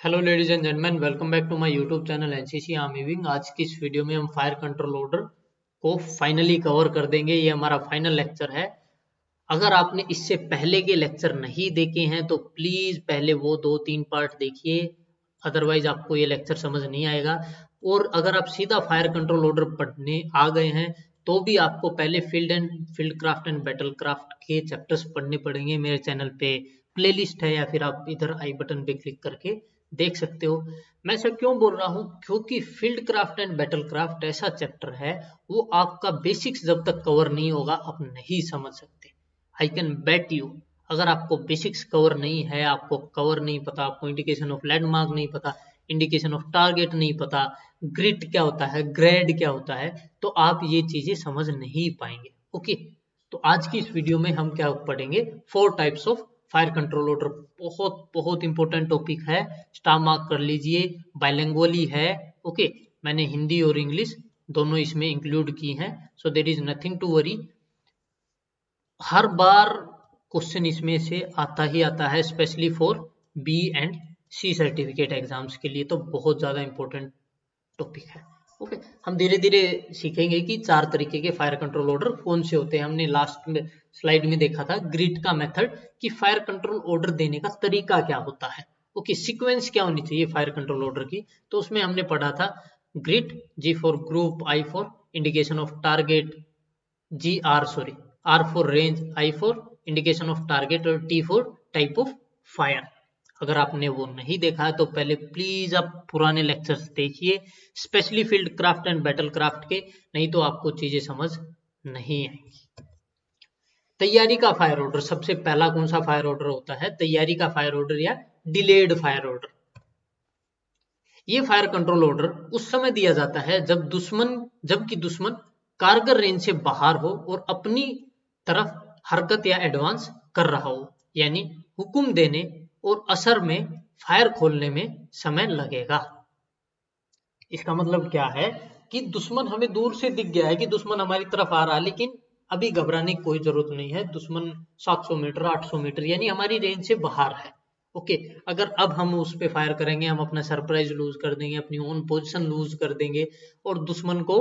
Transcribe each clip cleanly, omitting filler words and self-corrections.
Hello ladies and gentleman, welcome back to my YouTube channel NCC army wing. आज की इस video में हम फायर कंट्रोल ऑर्डर को फाइनली कवर कर देंगे। ये हमारा फाइनल लेक्चर है। अगर आपने इससे पहले के लेक्चर नहीं देखे हैं तो प्लीज़ पहले वो 2-3 पार्ट देखिए, अदरवाइज आपको ये लेक्चर समझ नहीं आएगा। और अगर आप सीधा फायर कंट्रोल ऑर्डर पढ़ने आ गए हैं तो भी आपको पहले field craft and battle craft के चैप्टर्स पढ़ने पड़ेंगे। मेरे चैनल पे प्लेलिस्ट है या फिर आप इधर आई बटन पे क्लिक करके देख सकते हो। मैं ऐसा क्यों बोल रहा हूँ, क्योंकि field craft and battle craft ऐसा चैप्टर है वो आपका बेसिक्स जब तक कवर नहीं होगा आप नहीं समझ सकते। आई कैन बेट यू, अगर आपको बेसिक्स कवर नहीं है, आपको कवर नहीं पता, आपको इंडिकेशन ऑफ लैंडमार्क नहीं पता, इंडिकेशन ऑफ टारगेट नहीं पता, ग्रिड क्या होता है, ग्रेड क्या होता है, तो आप ये चीजें समझ नहीं पाएंगे। ओके, तो आज की इस वीडियो में हम क्या पढ़ेंगे, 4 types of fire control order. बहुत बहुत इंपॉर्टेंट टॉपिक है, स्टार मार्क कर लीजिए। बाइलिंगुअली है। ओके, मैंने हिंदी और इंग्लिश दोनों इसमें इंक्लूड की हैं, so there is nothing to worry. हर बार क्वेश्चन इसमें से आता ही आता है, specially for B and C certificate exams के लिए, तो बहुत ज़्यादा इंपॉर्टेंट टॉपिक है। ओके, हम धीरे धीरे सीखेंगे कि 4 तरीके के फायर कंट्रोल ऑर्डर कौन से होते हैं। हमने लास्ट में स्लाइड में देखा था ग्रिड का मेथड, कि फायर कंट्रोल ऑर्डर देने का तरीका क्या होता है। ओके, सीक्वेंस क्या होनी चाहिए फायर कंट्रोल ऑर्डर की, तो उसमें हमने पढ़ा था grid, G for group, I for indication of target, R for range, I for indication of target और T for type of fire. अगर आपने वो नहीं देखा है तो पहले प्लीज आप पुराने लेक्चर्स देखिए, specially field craft and battle craft के, नहीं तो आपको चीजें समझ नहीं आएंगी। तैयारी का फायर ऑर्डर, सबसे पहला कौन सा फायर ऑर्डर होता है, तैयारी का फायर ऑर्डर या डिलेड फायर ऑर्डर। ये फायर कंट्रोल ऑर्डर उस समय दिया जाता है जबकि दुश्मन कारगर रेंज से बाहर हो और अपनी तरफ हरकत या एडवांस कर रहा हो, यानी हुक्म देने और असर में फायर खोलने में समय लगेगा। इसका मतलब क्या है कि दुश्मन हमें दूर से दिख गया है कि दुश्मन हमारी तरफ आ रहा है, लेकिन अभी घबराने की कोई जरूरत नहीं है। दुश्मन 700 मीटर 800 मीटर यानी हमारी रेंज से बाहर है। ओके, अगर अब हम उस पर फायर करेंगे, हम अपना सरप्राइज लूज कर देंगे, अपनी ओन पोजीशन लूज कर देंगे और दुश्मन को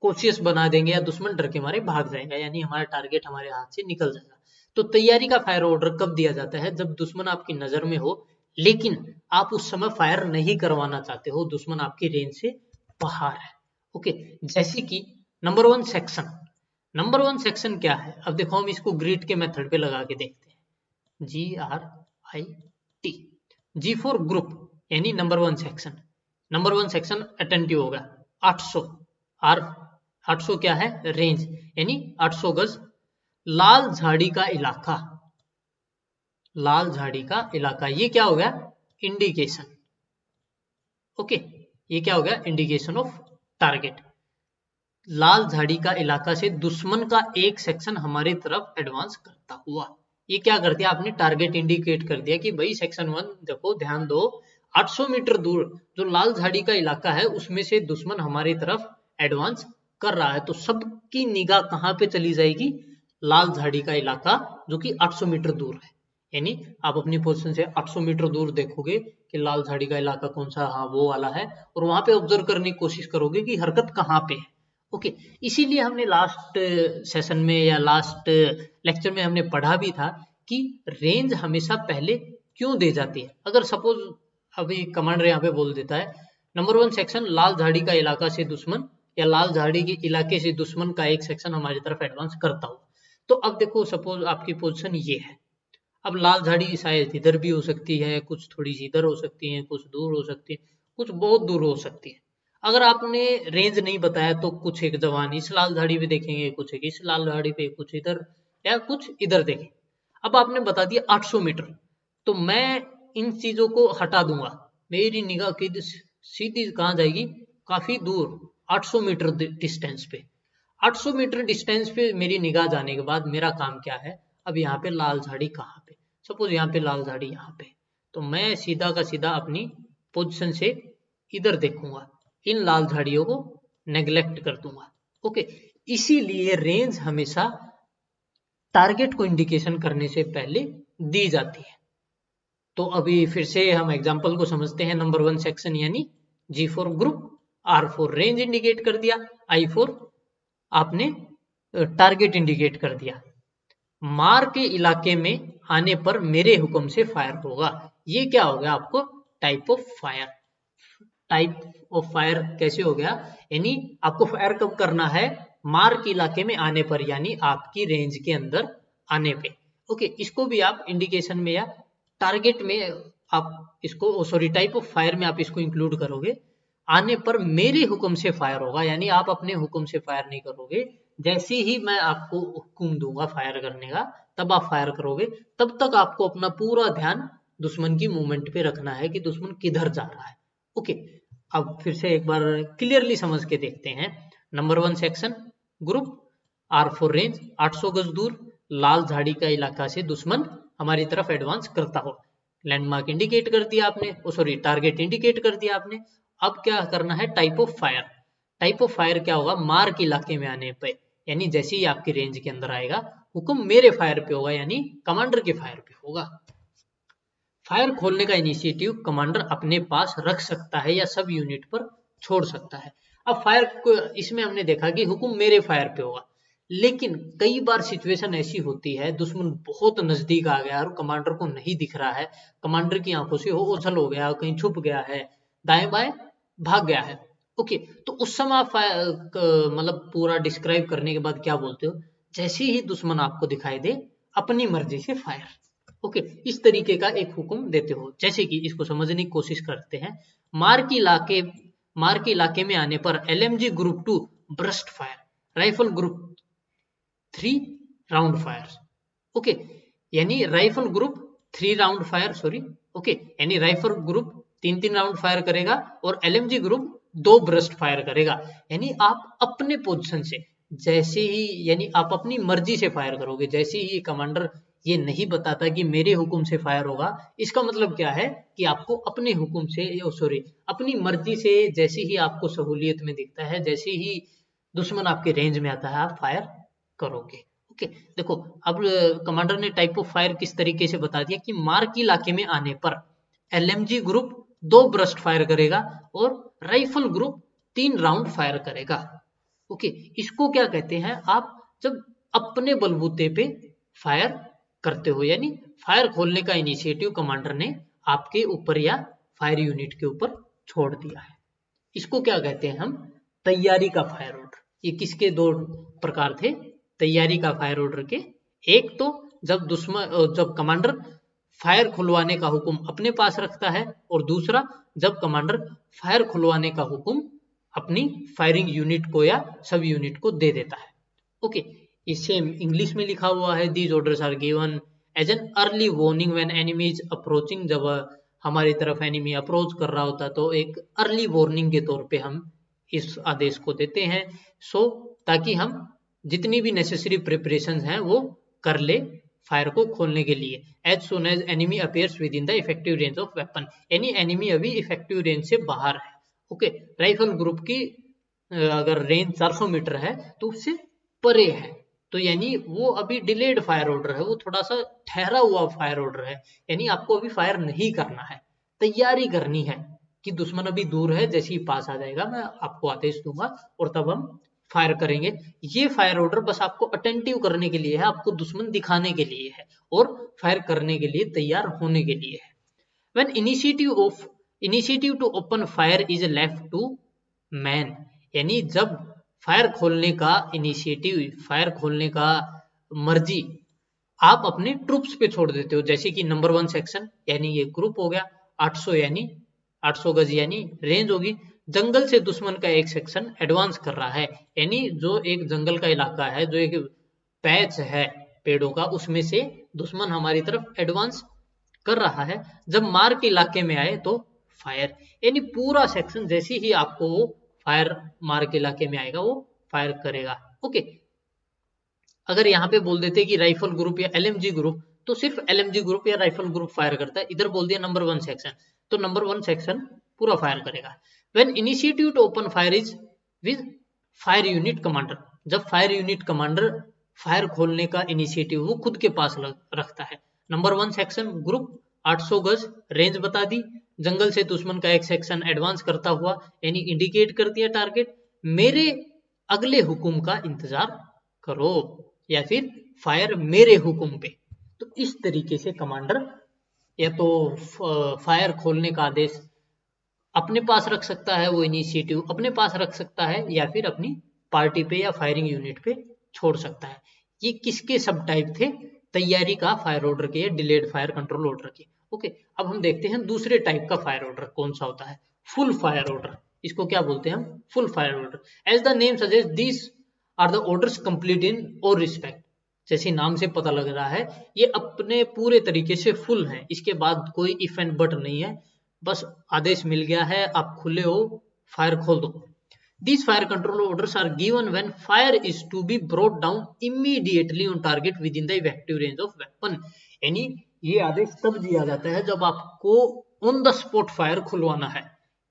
कॉशियस बना देंगे, या दुश्मन डर के मारे भाग जाएगा, यानी हमारा टारगेट हमारे हाथ से निकल जाएगा। तो तैयारी का फायर ऑर्डर कब दिया जाता है, जब दुश्मन आपकी नजर में हो लेकिन आप उस समय फायर नहीं करवाना चाहते हो, दुश्मन आपकी रेंज से बाहर है। ओके, जैसे कि नंबर 1 सेक्शन। नंबर 1 सेक्शन क्या है, अब देखो हम इसको ग्रिड के मेथड पे लगा के देखते हैं। GRIT, जी फॉर ग्रुप यानी number 1 section. Number 1 section attentive होगा। 800 आर, 800 क्या है, रेंज यानी 800 गज। लाल झाड़ी का इलाका, लाल झाड़ी का इलाका, ये क्या हो गया, इंडिकेशन। ओके, ये क्या हो गया, इंडिकेशन ऑफ टारगेट। लाल झाड़ी का इलाका से दुश्मन का एक सेक्शन हमारी तरफ एडवांस करता हुआ, ये क्या कर दिया, आपने टारगेट इंडिकेट कर दिया कि भाई सेक्शन 1 देखो, ध्यान दो, 800 मीटर दूर जो लाल झाड़ी का इलाका है उसमें से दुश्मन हमारी तरफ एडवांस कर रहा है। तो सबकी निगाह कहां पे चली जाएगी, लाल झाड़ी का इलाका जो कि 800 मीटर दूर है। यानी आप अपनी पोजीशन से 800 मीटर दूर देखोगे कि लाल झाड़ी का इलाका कौन सा, हाँ वो वाला है, और वहां पे ऑब्जर्व करने की कोशिश करोगे कि हरकत कहाँ पे है। ओके, इसीलिए हमने लास्ट सेशन में या लास्ट लेक्चर में हमने पढ़ा भी था कि रेंज हमेशा पहले क्यों दे जाती है। अगर सपोज अभी कमांडर यहाँ पे बोल देता है नंबर 1 सेक्शन लाल झाड़ी का इलाका से दुश्मन, या लाल झाड़ी के इलाके से दुश्मन का एक सेक्शन हमारी तरफ एडवांस करता हो, तो अब देखो सपोज आपकी पोजीशन ये है। अब लाल झाड़ी शायद इधर भी हो सकती है, कुछ थोड़ी सी इधर हो सकती है, कुछ दूर हो सकती है, कुछ बहुत दूर हो सकती है। अगर आपने रेंज नहीं बताया तो कुछ एक जवान इस लाल झाड़ी पे देखेंगे, कुछ एक इस लाल झाड़ी पे, कुछ इधर या कुछ इधर देखें। अब आपने बता दिया 800 मीटर, तो मैं इन चीजों को हटा दूंगा, मेरी निगाह की सीधी कहाँ जाएगी, काफी दूर 800 मीटर डिस्टेंस पे। 800 मीटर डिस्टेंस पे मेरी निगाह जाने के बाद मेरा काम क्या है, अब यहाँ पे लाल झाड़ी कहाँ पे, सपोज यहाँ पे लाल झाड़ी यहाँ पे, तो मैं सीधा का सीधा अपनी पोजीशन से इधर देखूंगा, इन लाल झाड़ियों को नेग्लेक्ट कर दूंगा। ओके, इसीलिए रेंज हमेशा टारगेट को इंडिकेशन करने से पहले दी जाती है। तो अभी फिर से हम एग्जाम्पल को समझते हैं। नंबर 1 सेक्शन यानी G for group, R for range indicate कर दिया, I फॉर आपने टारगेट इंडिकेट कर दिया। मार के इलाके में आने पर मेरे हुक्म से फायर होगा, ये क्या हो गया आपको type of fire. Type of fire कैसे हो गया, यानी आपको फायर कब करना है, मार के इलाके में आने पर, यानी आपकी रेंज के अंदर आने पे। ओके, इसको भी आप इंडिकेशन में या टारगेट में आप इसको सॉरी टाइप ऑफ फायर में आप इसको इंक्लूड करोगे। आने पर मेरे हुक्म से फायर होगा, यानी आप अपने हुक्म से फायर नहीं करोगे, जैसे ही मैं आपको हुक्म दूंगा फायर करने का तब आप फायर करोगे। तब तक आपको अपना पूरा ध्यान दुश्मन की मूवमेंट पे रखना है कि दुश्मन किधर जा रहा है। ओके, अब फिर से एक बार क्लियरली समझ के देखते हैं। Number 1 section group, R for range, 800 गज दूर लाल झाड़ी का इलाका से दुश्मन हमारी तरफ एडवांस करता हो। लैंडमार्क इंडिकेट कर दिया आपने, सॉरी टारगेट इंडिकेट कर दिया आपने। अब क्या करना है, type of fire. Type of fire क्या होगा, मार के इलाके में आने पे, यानी जैसे ही आपकी रेंज के अंदर आएगा हुक्म मेरे फायर पे होगा, यानी कमांडर के फायर पे होगा। फायर खोलने का इनिशिएटिव कमांडर अपने पास रख सकता है या सब यूनिट पर छोड़ सकता है। अब फायर को इसमें हमने देखा कि हुक्म मेरे फायर पे होगा, लेकिन कई बार सिचुएशन ऐसी होती है दुश्मन बहुत नजदीक आ गया और कमांडर को नहीं दिख रहा है, कमांडर की आंखों से वो ओझल हो गया, कहीं छुप गया है, दाएं बाएं भाग गया है। ओके, तो उस समय आप मतलब पूरा डिस्क्राइब करने के बाद क्या बोलते हो, जैसे ही दुश्मन आपको दिखाई दे अपनी मर्जी से फायर। ओके, इस तरीके का एक हुक्म देते हो। जैसे कि इसको समझने की कोशिश करते हैं। मार के इलाके में आने पर LMG group 2 burst fire, rifle group 3 round fire. Okay, यानी rifle group 3 round fire, sorry okay, यानी राइफल ग्रुप 3 राउंड फायर करेगा और LMG ग्रुप 2 ब्रस्ट फायर करेगा। यानी आप अपने पोजीशन से जैसे ही, यानी आप अपनी मर्जी से फायर करोगे। जैसे ही कमांडर ये नहीं बताता कि मेरे हुक्म से फायर होगा, इसका मतलब क्या है कि आपको अपने हुक्म से, सॉरी अपनी मर्जी से, जैसे ही आपको सहूलियत में दिखता है, जैसे ही दुश्मन आपके रेंज में आता है आप फायर करोगे। ओके, देखो अब कमांडर ने टाइप ऑफ फायर किस तरीके से बता दिया कि मार के इलाके में आने पर LMG ग्रुप 2 ब्रस्ट फायर करेगा और राइफल ग्रुप 3 राउंड फायर करेगा। ओके, इसको क्या कहते हैं, आप जब अपने बलबूते पे फायर करते हो, यानी फायर खोलने का इनिशिएटिव कमांडर ने आपके ऊपर या फायर यूनिट के ऊपर छोड़ दिया है। इसको क्या कहते हैं हम, तैयारी का फायर ऑर्डर। ये किसके 2 प्रकार थे तैयारी का फायर ऑर्डर के, एक तो जब कमांडर फायर खुलवाने का हुक्म अपने पास रखता है, और दूसरा जब कमांडर फायर खुलवाने का हुक्म अपनी फायरिंग यूनिट को या सब यूनिट को दे देता है। ओके, ये सेम इंग्लिश में लिखा हुआ है। These orders are given as an early warning when enemy is approaching. जब हमारी तरफ एनिमी अप्रोच कर रहा होता तो एक अर्ली वार्निंग के तौर पे हम इस आदेश को देते हैं, ताकि हम जितनी भी नेसेसरी प्रिपरेशन हैं वो कर ले फायर को खोलने के लिए। As soon as enemy appears within the effective range of weapon, यानी एनिमी अभी इफेक्टिव रेंज से बाहर है। ओके, राइफल ग्रुप की अगर रेंज 400 मीटर है तो उससे परे है, तो यानी वो अभी डिलेड फायर ऑर्डर है, वो थोड़ा सा ठहरा हुआ फायर ऑर्डर है, यानी आपको अभी फायर नहीं करना है, तैयारी करनी है कि दुश्मन अभी दूर है, जैसे ही पास आ जाएगा मैं आपको आदेश दूंगा और तब हम फायर करेंगे। ये फायर ऑर्डर बस आपको अटेंटिव करने के लिए है, आपको दुश्मन दिखाने के लिए है और फायर करने के लिए तैयार होने के लिए है। When initiative to open fire is left to man, यानी जब फायर खोलने का इनिशिएटिव, फायर खोलने का मर्जी आप अपने ट्रूप्स पे छोड़ देते हो। जैसे कि नंबर 1 सेक्शन, यानी ये ग्रुप हो गया, 800 यानी 800 गज यानी रेंज होगी। जंगल से दुश्मन का एक सेक्शन एडवांस कर रहा है, यानी जो एक जंगल का इलाका है, जो एक पैच है पेड़ों का, उसमें से दुश्मन हमारी तरफ एडवांस कर रहा है। जब मार के इलाके में आए तो फायर, यानी पूरा सेक्शन जैसे ही आपको फायर मार के इलाके में आएगा वो फायर करेगा। ओके, अगर यहाँ पे बोल देते कि राइफल ग्रुप या LMG ग्रुप, तो सिर्फ LMG ग्रुप या राइफल ग्रुप फायर करता है। इधर बोल दिया नंबर 1 सेक्शन, तो नंबर 1 सेक्शन पूरा फायर करेगा। When initiative to open fire is with fire unit commander, जब फायर यूनिट कमांडर फायर खोलने का इनिशिएटिव वो खुद के पास रखता है। नंबर 1 सेक्शन ग्रुप 800 गज रेंज बता दी, जंगल से दुश्मन का एक सेक्शन एडवांस करता हुआ यानी इंडिकेट कर दिया टारगेट, मेरे अगले हुक्म का इंतजार करो या फिर फायर मेरे हुक्म पे। तो इस तरीके से कमांडर या तो फायर खोलने का आदेश अपने पास रख सकता है, वो इनिशिएटिव अपने पास रख सकता है या फिर अपनी पार्टी पे या फायरिंग यूनिट पे छोड़ सकता है। ये किसके सब टाइप थे? तैयारी का फायर ऑर्डर के या डिलेड फायर कंट्रोल ऑर्डर के। ओके, अब हम देखते हैं दूसरे टाइप का फायर ऑर्डर कौन सा होता है, फुल फायर ऑर्डर। इसको क्या बोलते हैं हम? Full fire order. As the name suggest this are the orders complete in all respect. जैसे नाम से पता लग रहा है ये अपने पूरे तरीके से फुल है, इसके बाद कोई इफ एंड बट नहीं है, बस आदेश मिल गया है आप खुले हो फायर खोल दो। These fire control orders are given when fire is to be brought down immediately on target within the effective range of weapon। यानी ये आदेश तब दिया जाता है जब आपको ऑन द स्पॉट फायर खुलवाना है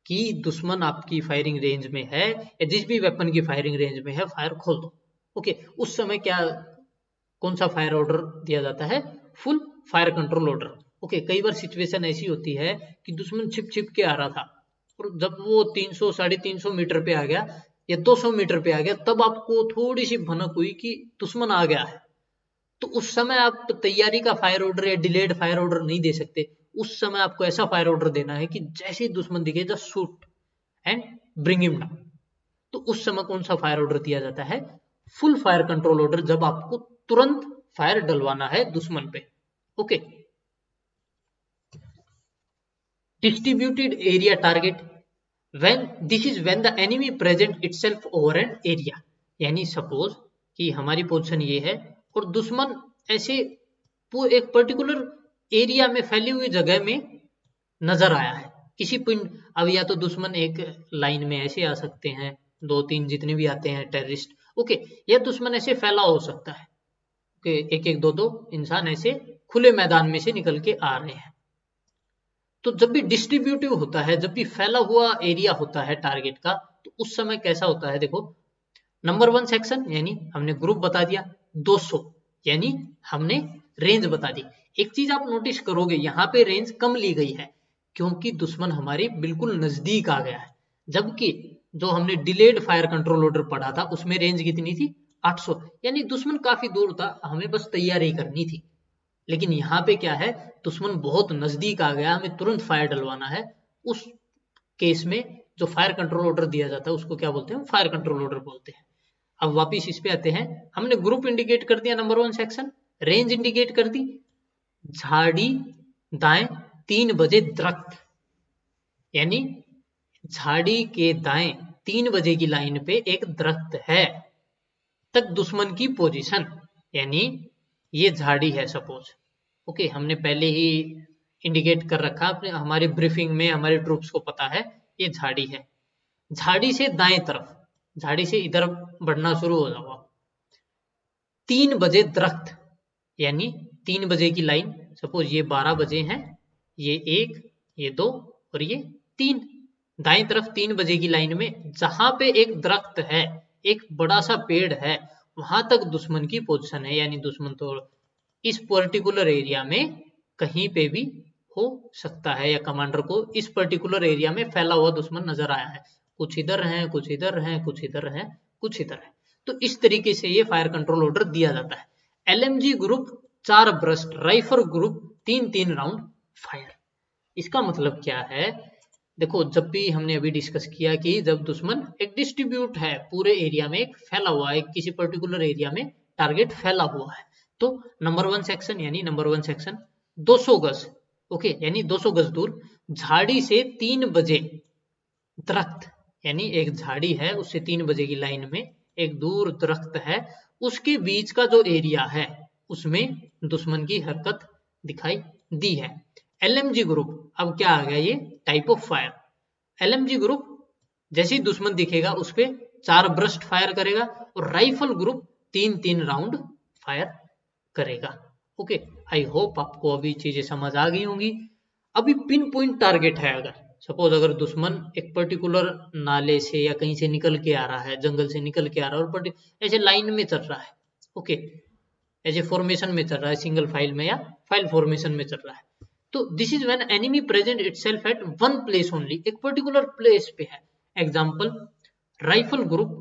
कि दुश्मन आपकी फायरिंग रेंज में है या जिस भी वेपन की फायरिंग रेंज में है फायर खोल दो। ओके, उस समय क्या कौन सा फायर ऑर्डर दिया जाता है? Full fire control order. Okay, कई बार सिचुएशन ऐसी होती है कि दुश्मन छिप छिप के आ रहा था और जब वो 300 350 मीटर पे आ गया या 200 मीटर पे आ गया तब आपको थोड़ी सी भनक हुई कि दुश्मन आ गया है, तो उस समय आप तैयारी का फायर ऑर्डर या डिलेड फायर ऑर्डर नहीं दे सकते। उस समय आपको ऐसा फायर ऑर्डर देना है कि जैसे ही दुश्मन दिखे just shoot and bring him down. तो उस समय कौन सा फायर ऑर्डर दिया जाता है? फुल फायर कंट्रोल ऑर्डर, जब आपको तुरंत फायर डलवाना है दुश्मन पे। Okay, distributed area target when this is when the enemy present itself over an area। यानी सपोज कि हमारी पोजीशन ये है और दुश्मन ऐसे एक पर्टिकुलर एरिया में फैली हुई जगह में नजर आया है किसी पॉइंट। अब या तो दुश्मन एक लाइन में ऐसे आ सकते हैं, 2-3 जितने भी आते हैं टेररिस्ट, ओके, या दुश्मन ऐसे फैला हो सकता है, ओके, एक एक दो इंसान ऐसे खुले मैदान में से निकल के आ रहे हैं। तो जब भी डिस्ट्रीब्यूटिव होता है, जब भी फैला हुआ एरिया होता है टारगेट का, तो उस समय कैसा होता है? देखो, नंबर 1 सेक्शन यानी हमने ग्रुप बता दिया, 200 यानी हमने रेंज बता दी। एक चीज आप नोटिस करोगे यहाँ पे रेंज कम ली गई है क्योंकि दुश्मन हमारे बिल्कुल नजदीक आ गया है, जबकि जो हमने डिलेड फायर कंट्रोल ऑर्डर पढ़ा था उसमें रेंज कितनी थी? 800, यानी दुश्मन काफी दूर था, हमें बस तैयारी करनी थी। लेकिन यहाँ पे क्या है, दुश्मन बहुत नजदीक आ गया, हमें तुरंत फायर डलवाना है। उस केस में जो फायर कंट्रोल ऑर्डर दिया जाता है उसको क्या बोलते हैं? फायर कंट्रोल ऑर्डर बोलते हैं। अब वापिस इस पे आते हैं, हमने ग्रुप इंडिकेट कर दिया, नंबर 1 सेक्शन, रेंज इंडिकेट कर दी, झाड़ी दाएं 3 बजे दरख्त, यानी झाड़ी के दाएं 3 बजे की लाइन पे एक दरख्त है तक दुश्मन की पोजीशन, यानी ये झाड़ी है सपोज, ओके, हमने पहले ही इंडिकेट कर रखा अपने हमारी ब्रीफिंग में, हमारे ट्रूप्स को पता है ये झाड़ी है। झाड़ी से दाएं तरफ, झाड़ी से इधर बढ़ना शुरू हो जाओ, 3 बजे दरख्त, यानी 3 बजे की लाइन, सपोज ये 12 बजे हैं, ये 1, ये 2 और ये 3, दाएं तरफ 3 बजे की लाइन में जहां पे एक दरख्त है, एक बड़ा सा पेड़ है, वहां तक दुश्मन की पोजीशन है। यानी दुश्मन तो इस पर्टिकुलर एरिया में कहीं पे भी हो सकता है या कमांडर को इस पर्टिकुलर एरिया में फैला हुआ दुश्मन नजर आया है, कुछ इधर है, कुछ इधर है, कुछ इधर है, कुछ इधर है। तो इस तरीके से ये फायर कंट्रोल ऑर्डर दिया जाता है। LMG group 4 burst, rifle group 3-3 round fire. इसका मतलब क्या है? देखो, जब भी हमने अभी डिस्कस किया कि जब दुश्मन एक डिस्ट्रीब्यूट है, पूरे एरिया में एक फैला हुआ है, किसी पर्टिकुलर एरिया में टारगेट फैला हुआ है, तो नंबर 1 सेक्शन यानी नंबर 1 सेक्शन 200 गज, ओके, यानी 200 गज दूर, झाड़ी से 3 बजे दरख्त, यानी एक झाड़ी है उससे 3 बजे की लाइन में एक दूर दरख्त है, उसके बीच का जो एरिया है उसमें दुश्मन की हरकत दिखाई दी है। एलएमजी ग्रुप, अब क्या आ गया? ये type of fire. LMG group जैसे ही दुश्मन दिखेगा उस पर 4 ब्रस्ट फायर करेगा और राइफल ग्रुप 3-3 राउंड फायर करेगा। ओके, आई होप आपको अभी चीजें समझ आ गई होंगी। अभी पिन पॉइंट टारगेट है, अगर सपोज अगर दुश्मन एक पर्टिकुलर नाले से या कहीं से निकल के आ रहा है, जंगल से निकल के आ रहा है और ऐसे लाइन में चल रहा है, ओके, ऐसे फॉर्मेशन में चल रहा है, सिंगल फाइल में या फाइल फॉर्मेशन में चल रहा है, तो this is when enemy present itself eight one place only, एक पर्टिकुलर प्लेस पे है। एग्जाम्पल राइफल ग्रुप,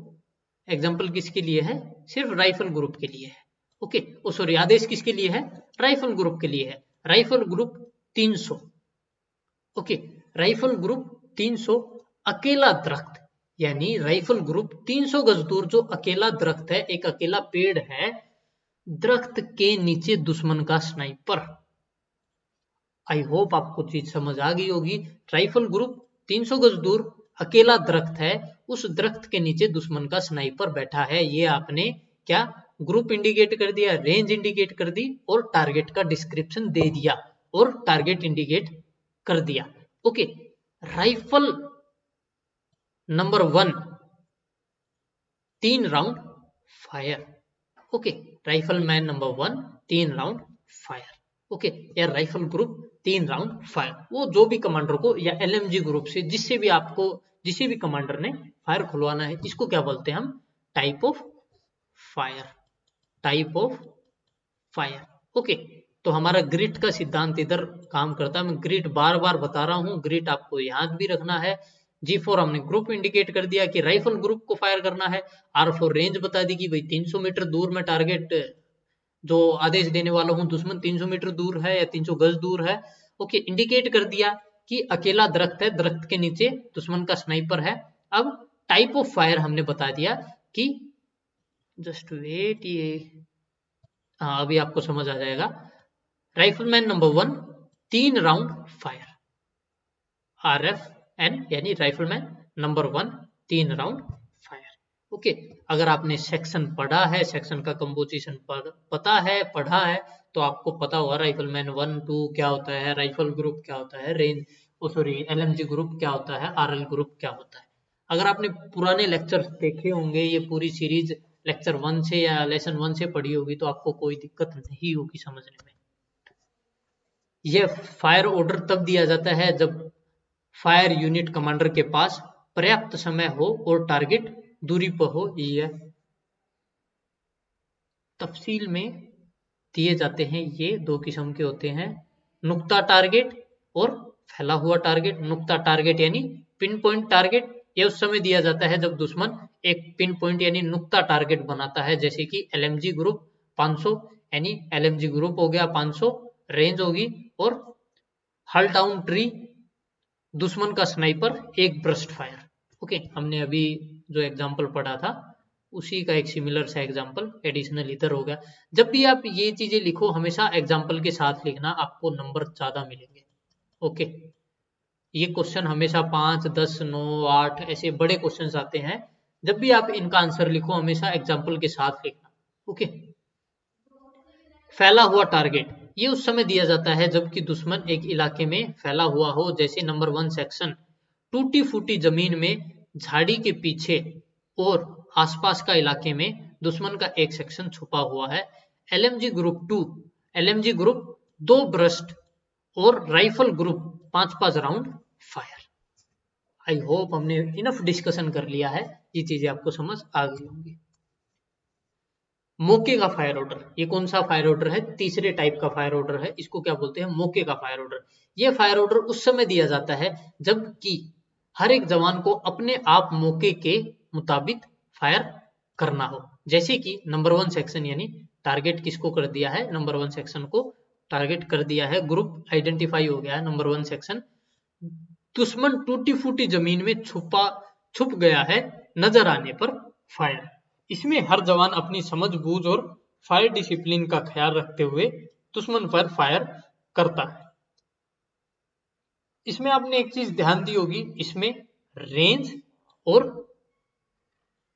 एग्जाम्पल किसके लिए है? सिर्फ राइफल ग्रुप के लिए है। ओके, ओ सॉरी, आदेश किसके लिए है? राइफल ग्रुप के लिए है। Rifle group 300, okay, rifle group 300 अकेला दरख्त, यानी राइफल ग्रुप 300 गज दूर जो अकेला दरख्त है, एक अकेला पेड़ है, दरख्त के नीचे दुश्मन का स्नाइपर। आई होप आपको चीज समझ आ गई होगी। राइफल ग्रुप 300 गज दूर अकेला दरख्त है, उस दरख्त के नीचे दुश्मन का स्नाइपर बैठा है। ये आपने क्या ग्रुप इंडिकेट कर दिया, रेंज इंडिकेट कर दी और टारगेट का डिस्क्रिप्शन दे दिया और टारगेट इंडिकेट कर दिया। Okay, rifle number 1 3 round fire. Okay, rifle man number 1 3 round fire. Okay, या राइफल ग्रुप 3 राउंड फायर, वो जो भी कमांडर को या एलएमजी ग्रुप से जिससे भी आपको, जिसे भी कमांडर ने फायर खुलवाना है, इसको क्या बोलते हैं हम? Type of fire, type of fire. Okay, तो हमारा ग्रिड का सिद्धांत इधर काम करता है। मैं ग्रिड बार बार बता रहा हूं, ग्रिड आपको याद भी रखना है। G4 हमने ग्रुप इंडिकेट कर दिया कि राइफल ग्रुप को फायर करना है। R4 रेंज बता दी कि भाई 300 मीटर दूर में टारगेट जो आदेश देने वाला हूं, दुश्मन 300 मीटर दूर है या 300 गज दूर है। ओके, इंडिकेट कर दिया कि अकेला दरख्त है, दरख्त के नीचे दुश्मन का स्नाइपर है। अब टाइप ऑफ फायर हमने बता दिया कि जस्ट वेट, ये हाँ अभी आपको समझ आ जाएगा। Rifleman number 1 3 round fire, RFN यानी rifleman number 1 3 round fire. Okay, अगर आपने सेक्शन पढ़ा है, सेक्शन का कंपोजिशन पता है, पढ़ा है, तो आपको पता होगा राइफलमैन 1 2 क्या होता है, राइफल ग्रुप क्या होता है, रेंज सॉरी LMG ग्रुप क्या होता है, RL ग्रुप क्या होता है। अगर आपने पुराने लेक्चर देखे होंगे, ये पूरी सीरीज लेक्चर 1 से या लेसन 1 से पढ़ी होगी, तो आपको कोई दिक्कत नहीं होगी समझने में। यह फायर ऑर्डर तब दिया जाता है जब फायर यूनिट कमांडर के पास पर्याप्त समय हो और टारगेट दूरी पर हो। यह तफसील में दिए जाते हैं। ये 2 किस्म के होते हैं, नुक्ता टारगेट और फैला हुआ टारगेट। नुक्ता टारगेट यानी पिन पॉइंट टारगेट, यह उस समय दिया जाता है जब दुश्मन एक पिन पॉइंट यानी नुक्ता टारगेट बनाता है, जैसे कि LMG ग्रुप 500 यानी LMG ग्रुप हो गया 500, रेंज होगी, और हल डाउन ट्री दुश्मन का स्नाइपर एक ब्रस्ट फायर। ओके, हमने अभी जो एग्जांपल पढ़ा था उसी का एक सिमिलर सा एग्जांपल एडिशनल इधर हो गया। जब भी आप ये चीजें लिखो, हमेशा एग्जांपल के साथ लिखना, आपको नंबर ज्यादा मिलेंगे। ओके, ये क्वेश्चन हमेशा 5 10 9 8 ऐसे बड़े क्वेश्चन आते हैं। जब भी आप इनका आंसर लिखो, हमेशा एग्जाम्पल के साथ लिखना। ओके, फैला हुआ टारगेट ये उस समय दिया जाता है जबकि दुश्मन एक इलाके में फैला हुआ हो, जैसे नंबर 1 सेक्शन टूटी फूटी जमीन में झाड़ी के पीछे और आसपास का इलाके में दुश्मन का एक सेक्शन छुपा हुआ है। LMG group 2, LMG group 2 burst और rifle group 5-5 round fire. I hope हमने इनफ डिस्कशन कर लिया है, ये चीजें आपको समझ आ गई होंगी। मौके का फायर ऑर्डर, ये कौन सा फायर ऑर्डर है? तीसरे टाइप का फायर ऑर्डर है, इसको क्या बोलते हैं? मौके का फायर ऑर्डर। ये फायर ऑर्डर उस समय दिया जाता है जबकि हर एक जवान को अपने आप मौके के मुताबिक फायर करना हो, जैसे कि नंबर 1 सेक्शन यानी टारगेट किसको कर दिया है? नंबर 1 सेक्शन को टारगेट कर दिया है, ग्रुप आइडेंटिफाई हो गया है नंबर 1 सेक्शन। दुश्मन टूटी फूटी जमीन में छुप गया है, नजर आने पर फायर। इसमें हर जवान अपनी समझबूझ और फायर डिसिप्लिन का ख्याल रखते हुए दुश्मन पर फायर करता है। इसमें आपने एक चीज ध्यान दी होगी, इसमें रेंज और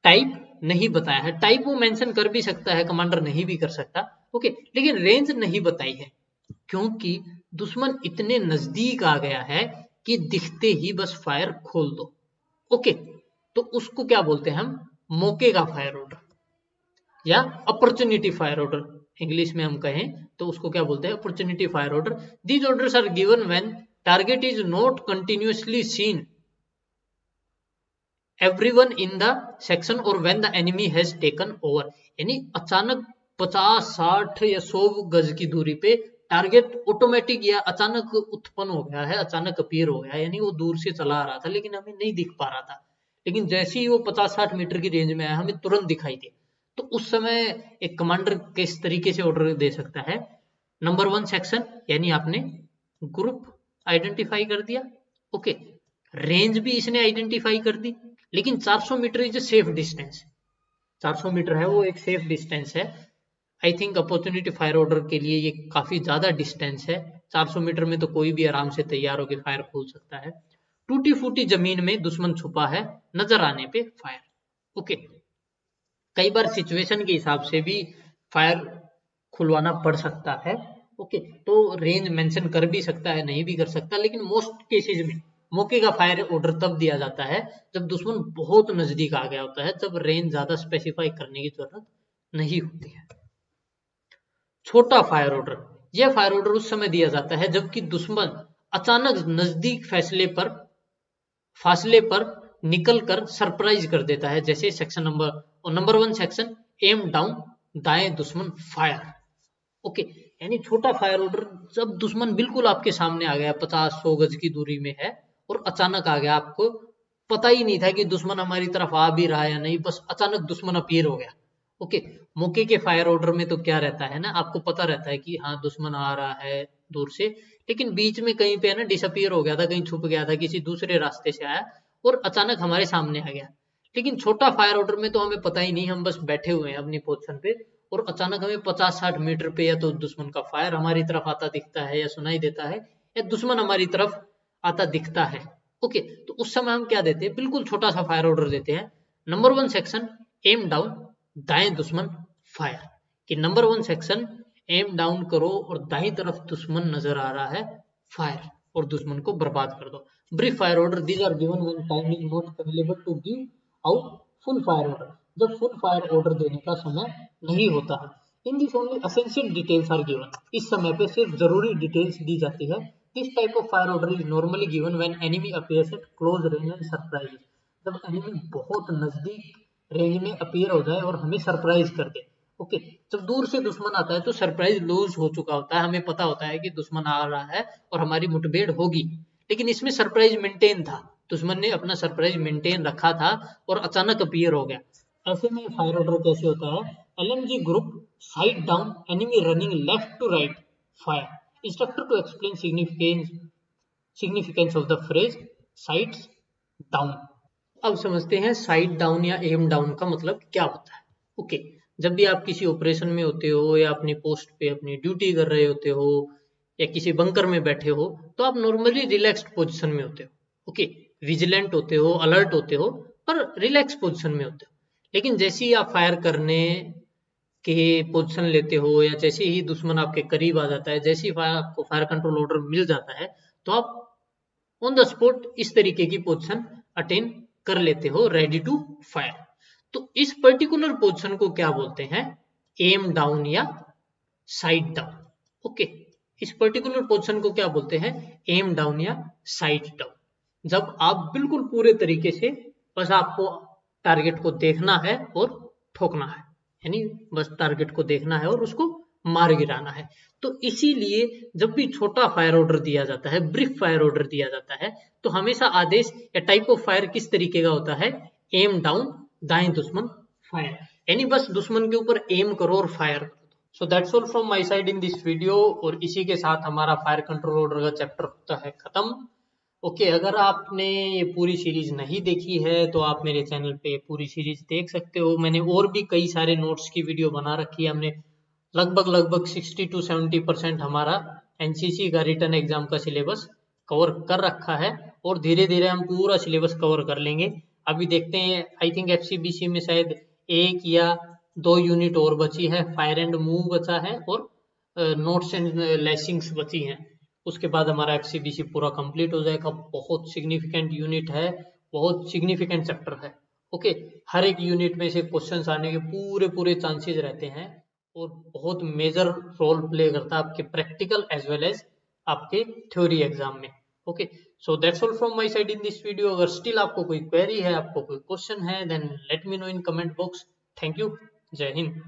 टाइप नहीं बताया है। टाइप वो मेंशन कर भी सकता है, कमांडर नहीं भी कर सकता, ओके, लेकिन रेंज नहीं बताई है क्योंकि दुश्मन इतने नजदीक आ गया है कि दिखते ही बस फायर खोल दो। ओके, तो उसको क्या बोलते हैं हम? मौके का फायर ऑर्डर या अपॉर्चुनिटी फायर ऑर्डर, इंग्लिश में हम कहें तो उसको क्या बोलते हैं? Opportunity fire order. These orders are given when target is not continuously seen everyone in the section और when the enemy has taken over, यानी अचानक 50 60 या 100 गज की दूरी पे टारगेट ऑटोमेटिक या अचानक उत्पन्न हो गया है, अचानक अपीयर हो गया, यानी वो दूर से चला आ रहा था लेकिन हमें नहीं दिख पा रहा था, लेकिन जैसे ही वो 50-60 मीटर की रेंज में आया हमें तुरंत दिखाई दे। तो उस समय एक कमांडर किस तरीके से ऑर्डर दे सकता है, नंबर 1 सेक्शन, यानी आपने ग्रुप आइडेंटिफाई कर दिया, ओके, रेंज भी इसने आइडेंटिफाई कर दी, लेकिन 400 meter is a safe distance, 400 meter है वो एक सेफ डिस्टेंस है। I think opportunity fire order के लिए ये काफी ज्यादा डिस्टेंस है, 400 मीटर में तो कोई भी आराम से तैयार होकर फायर खोल सकता है। टूटी फूटी जमीन में दुश्मन छुपा है, नजर आने पे फायर, ओके। कई बार सिचुएशन के हिसाब से भी फायर खुलवाना पड़ सकता है, ओके। तो रेंज मेंशन कर भी सकता है, नहीं भी कर सकता, लेकिन मोस्ट केसेज में मौके का फायर ऑर्डर तब दिया जाता है जब दुश्मन बहुत नजदीक आ गया होता है, जब रेंज ज्यादा स्पेसिफाई करने की जरूरत नहीं होती है। छोटा फायर ऑर्डर, यह फायर ऑर्डर उस समय दिया जाता है जबकि दुश्मन अचानक नजदीक फासले पर निकलकर सरप्राइज कर देता है, जैसे सेक्शन नंबर 1 सेक्शन एम डाउन, दाएं दुश्मन फायर, ओके। यानी छोटा फायर ऑर्डर जब दुश्मन बिल्कुल आपके सामने आ गया, 50-100 गज की दूरी में है और अचानक आ गया, आपको पता ही नहीं था कि दुश्मन हमारी तरफ आ भी रहा है या नहीं, बस अचानक दुश्मन अपीयर हो गया, ओके। मौके के फायर ऑर्डर में तो क्या रहता है ना, आपको पता रहता है कि हाँ दुश्मन आ रहा है दूर से, लेकिन बीच में कहीं पे है ना डिसअपीयर हो गया था, कहीं छुप गया था, किसी दूसरे रास्ते से आया और अचानक हमारे सामने आ गया। लेकिन छोटा फायर ऑर्डर में तो हमें पता ही नहीं, हम बस बैठे हुए हैं अपनी पोजीशन पे और अचानक हमें 50-60 मीटर पे या तो दुश्मन का फायर हमारी तरफ आता दिखता है या सुनाई देता है, या दुश्मन हमारी तरफ आता दिखता है, ओके। तो उस समय हम क्या देते हैं, बिल्कुल छोटा सा फायर ऑर्डर देते हैं, नंबर 1 सेक्शन एम डाउन, दाएं दुश्मन फायर, कि नंबर 1 सेक्शन एम डाउन करो और दाई तरफ दुश्मन नजर आ रहा है, फायर, और दुश्मन को बर्बाद कर दो। Brief fire order, these are given when time is not available to give out full fire order, जब फुल फायर ऑर्डर देने का समय नहीं होता है। In this only essential details are given, इस समय पे सिर्फ जरूरी डिटेल्स दी जाती है। This type of fire order is normally given when enemy appears at close range and surprise, जब एनिमी बहुत नजदीक रेंज में अपीयर हो जाए और हमें सरप्राइज कर दे, ओके। जब दूर से दुश्मन आता है तो सरप्राइज लूज हो चुका होता है, हमें पता होता है कि दुश्मन आ रहा है और हमारी मुठभेड़ होगी, लेकिन इसमें सरप्राइज मेंटेन था, दुश्मन ने अपना सरप्राइज मेंटेन रखा था और अचानक अपीयर हो गया। ऐसे में फायर ऑर्डर कैसे होता है, LMG group side down, enemy running left to right, fire, instructor to explain significance of the phrase sides down. अब समझते हैं साइड डाउन या एम डाउन का मतलब क्या होता है, ओके। जब भी आप किसी ऑपरेशन में होते हो या अपनी पोस्ट पे अपनी ड्यूटी कर रहे होते हो या किसी बंकर में बैठे हो, तो आप नॉर्मली रिलैक्स्ड पोजीशन में होते हो, ओके। विजिलेंट होते हो, अलर्ट होते हो, पर रिलैक्स पोजीशन में होते हो। लेकिन जैसे ही आप फायर करने के पोजीशन लेते हो या जैसे ही दुश्मन आपके करीब आ जाता है, जैसे ही आपको फायर कंट्रोल ऑर्डर मिल जाता है, तो आप ऑन द स्पॉट इस तरीके की पोजीशन अटेन कर लेते हो, रेडी टू फायर। तो इस पर्टिकुलर पोजीशन को क्या बोलते हैं, एम डाउन या साइड डाउन, ओके। इस पर्टिकुलर पोजीशन को क्या बोलते हैं, एम डाउन या साइड डाउन। जब आप बिल्कुल पूरे तरीके से बस आपको टारगेट को देखना है और ठोकना है, यानी बस टारगेट को देखना है और उसको मार गिराना है। तो इसीलिए जब भी छोटा फायर ऑर्डर दिया जाता है, ब्रीफ फायर ऑर्डर दिया जाता है, तो हमेशा आदेश या टाइप ऑफ फायर किस तरीके का होता है, एम डाउन, दाएं दुश्मन फायर, यानी बस दुश्मन के ऊपर एम करो और फायर करो। सो that's all from my side in this video, और इसी के साथ हमारा फायर कंट्रोल ऑर्डर का चैप्टर होता है खत्म, ओके। अगर आपने ये पूरी सीरीज नहीं देखी है तो आप मेरे चैनल पे पूरी सीरीज देख सकते हो, मैंने और भी कई सारे नोट्स की वीडियो बना रखी है, हमने लगभग 60 to 70% हमारा एनसीसी का रिटन एग्जाम का सिलेबस कवर कर रखा है और धीरे धीरे हम पूरा सिलेबस कवर कर लेंगे। अभी देखते हैं, आई थिंक एफसीबीसी में शायद 1 या 2 यूनिट और बची है, फायर एंड मूव बचा है और नोट्स एंड लेसिंग्स बची हैं। उसके बाद हमारा एफसीबीसी पूरा कंप्लीट हो जाएगा। बहुत सिग्निफिकेंट यूनिट है, बहुत सिग्निफिकेंट चैप्टर है, ओके। हर एक यूनिट में से क्वेश्चंस आने के पूरे चांसेस रहते हैं और बहुत मेजर रोल प्ले करता है आपके प्रैक्टिकल एज वेल एज आपके थ्योरी एग्जाम में, okay. So that's all from my side in this video. अगर स्टिल आपको कोई क्वेरी है, आपको कोई क्वेश्चन है, then let me know in comment box. Thank you, जय हिंद।